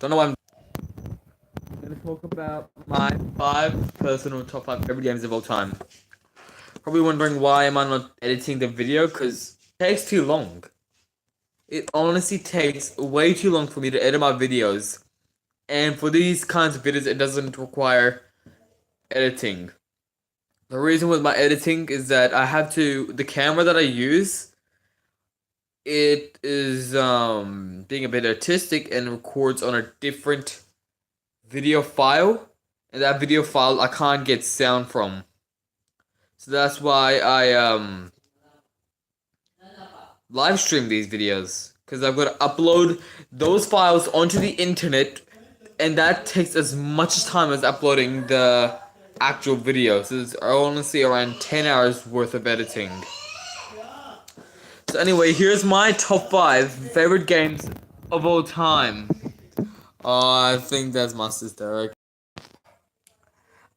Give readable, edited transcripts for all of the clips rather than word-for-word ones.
Don't know why I'm going to talk about my top 5 favorite games of all time. Probably wondering why am I not editing the video, because it takes too long. It honestly takes way too long for me to edit my videos. And for these kinds of videos, it doesn't require editing. The reason with my editing is that the camera that I use, it is being a bit artistic and records on a different video file, and that video file I can't get sound from. So that's why I live stream these videos, because I've got to upload those files onto the internet, and that takes as much time as uploading the actual video. So it's honestly around 10 hours worth of editing. So anyway, here's my top 5 favorite games of all time. I think that's my sister.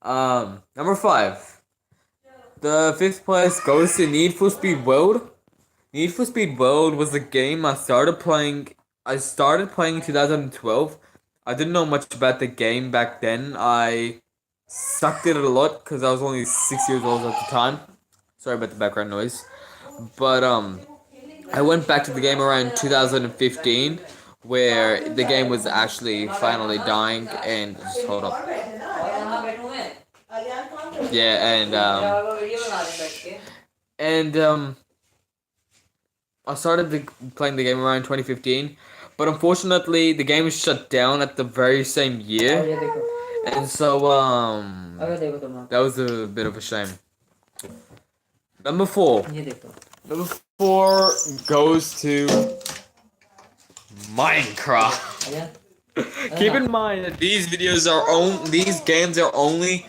Number 5. The 5th place goes to Need for Speed World. Need for Speed World was a game I started playing in 2012. I didn't know much about the game back then. I sucked at it a lot because I was only 6 years old at the time. Sorry about the background noise. But I went back to the game around 2015, where the game was actually finally dying. And just hold up. Yeah, and I started playing the game around 2015, but unfortunately the game was shut down at the very same year, and so that was a bit of a shame. Number 4. Number 4 goes to Minecraft. Keep in mind that these games are only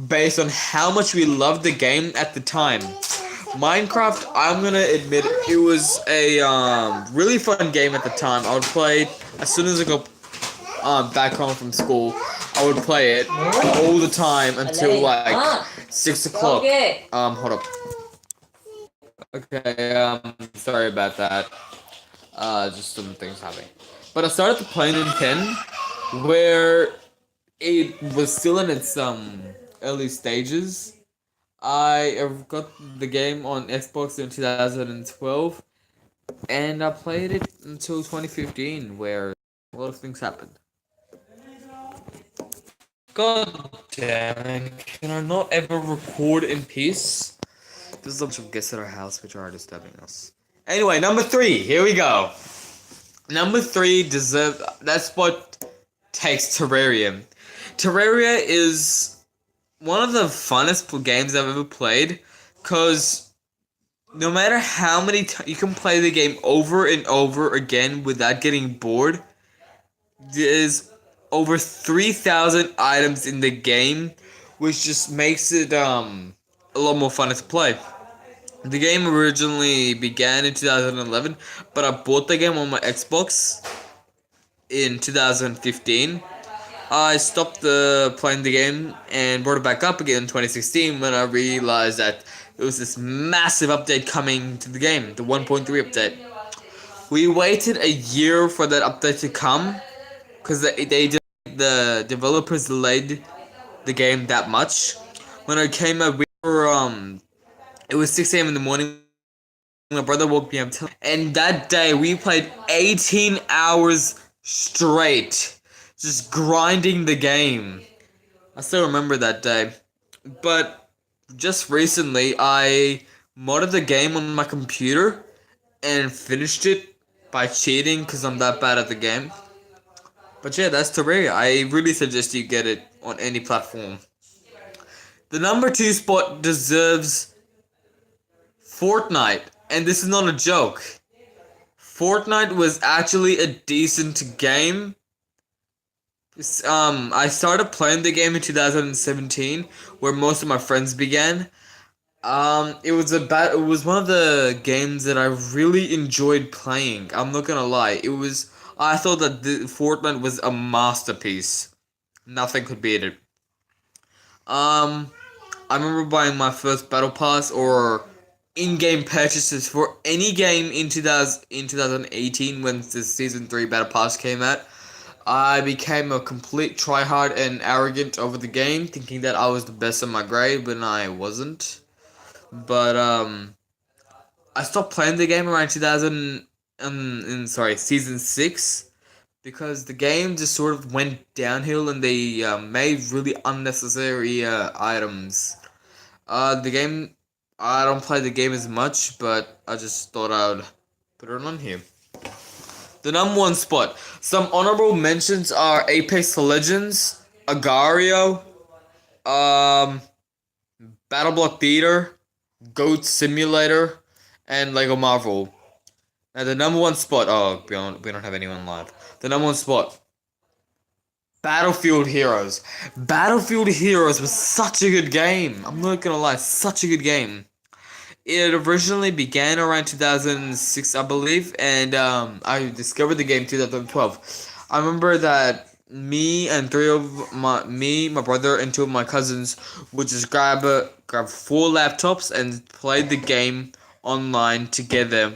based on how much we loved the game at the time. Minecraft, I'm gonna admit, it was a really fun game at the time. I would play it as soon as I go back home from school. I would play it all the time until like 6 o'clock. Hold up. Okay, sorry about that. Just some things happening. But I started playing in 10, where it was still in its early stages. I got the game on Xbox in 2012, and I played it until 2015, where a lot of things happened. God damn it, can I not ever record in peace? There's a bunch of guests at our house which are disturbing us. Anyway, number 3, here we go. Number 3 that's what takes Terraria. Terraria is one of the funnest games I've ever played, because no matter how many times you can play the game over and over again without getting bored. There's over 3,000 items in the game, which just makes it a lot more fun to play. The game originally began in 2011, but I bought the game on my Xbox in 2015. I stopped playing the game and brought it back up again in 2016 when I realized that there was this massive update coming to the game, the 1.3 update. We waited a year for that update to come, because the developers delayed the game that much. When it came out, it was 6 a.m. in the morning. My brother woke me up, and that day we played 18 hours straight, just grinding the game. I still remember that day. But just recently, I modded the game on my computer and finished it by cheating, because I'm that bad at the game. But yeah, that's Terraria. I really suggest you get it on any platform. The number 2 spot deserves Fortnite, and this is not a joke. Fortnite was actually a decent game. I started playing the game in 2017, where most of my friends began. It was one of the games that I really enjoyed playing. I'm not gonna lie. I thought that Fortnite was a masterpiece. Nothing could beat it. I remember buying my first battle pass or in-game purchases for any game in 2018 when the season 3 battle pass came out. I became a complete tryhard and arrogant over the game, thinking that I was the best in my grade when I wasn't. But I stopped playing the game around 2000 in sorry season 6 because the game just sort of went downhill and they made really unnecessary items. The game, I don't play the game as much, but I just thought I would put it on here. The number one spot. Some honorable mentions are Apex Legends, Agario, um, BattleBlock Theater, Goat Simulator, and Lego Marvel. Now the number one spot. Oh, we don't have anyone live. The number one spot. Battlefield Heroes. Battlefield Heroes was such a good game. I'm not gonna lie, such a good game. It originally began around 2006, I believe, and I discovered the game 2012. I remember that my brother, and two of my cousins would just grab four laptops and play the game online together.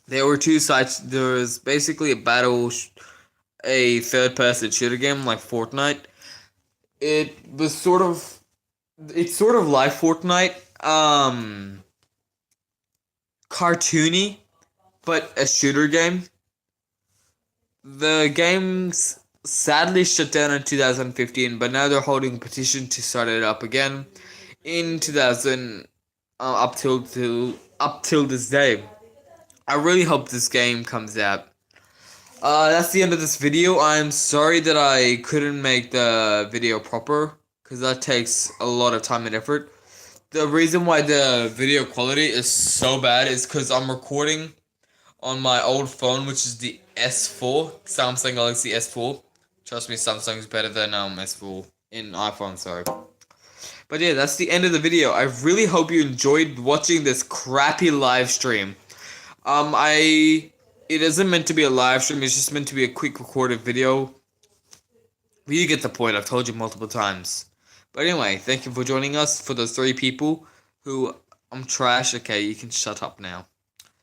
There were two sites. There was basically a third-person shooter game like Fortnite. It was it's sort of like Fortnite. Cartoony, but a shooter game. The game's sadly shut down in 2015, but now they're holding a petition to start it up again in 2000, up till this day. I really hope this game comes out. That's the end of this video. I'm sorry that I couldn't make the video proper, because that takes a lot of time and effort. The reason why the video quality is so bad is because I'm recording on my old phone, which is the S4, Samsung Galaxy S4. Trust me, Samsung's better than S4 in iPhone, sorry. But yeah, that's the end of the video. I really hope you enjoyed watching this crappy live stream. It isn't meant to be a live stream, it's just meant to be a quick recorded video. But you get the point, I've told you multiple times. But anyway, thank you for joining us. For those 3 people who I'm trash, okay, you can shut up now.